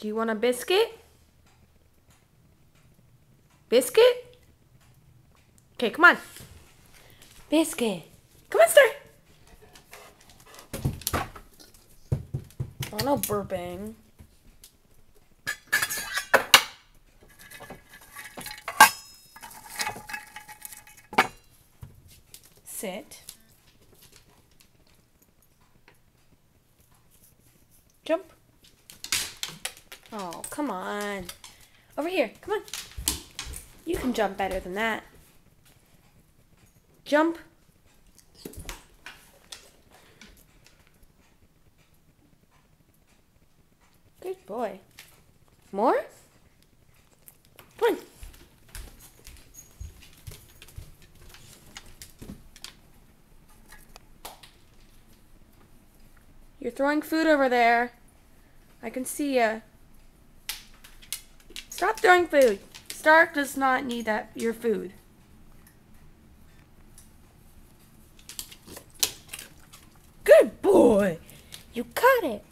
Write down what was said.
Do you want a biscuit? Biscuit? Okay, come on. Biscuit. Come on, Star. Oh, no burping. Sit. Jump. Oh, come on. Over here. Come on. You can jump better than that. Jump. Good boy. More? Come on. You're throwing food over there. I can see ya. Stop throwing food. Stark does not need your food. Good boy. You got it.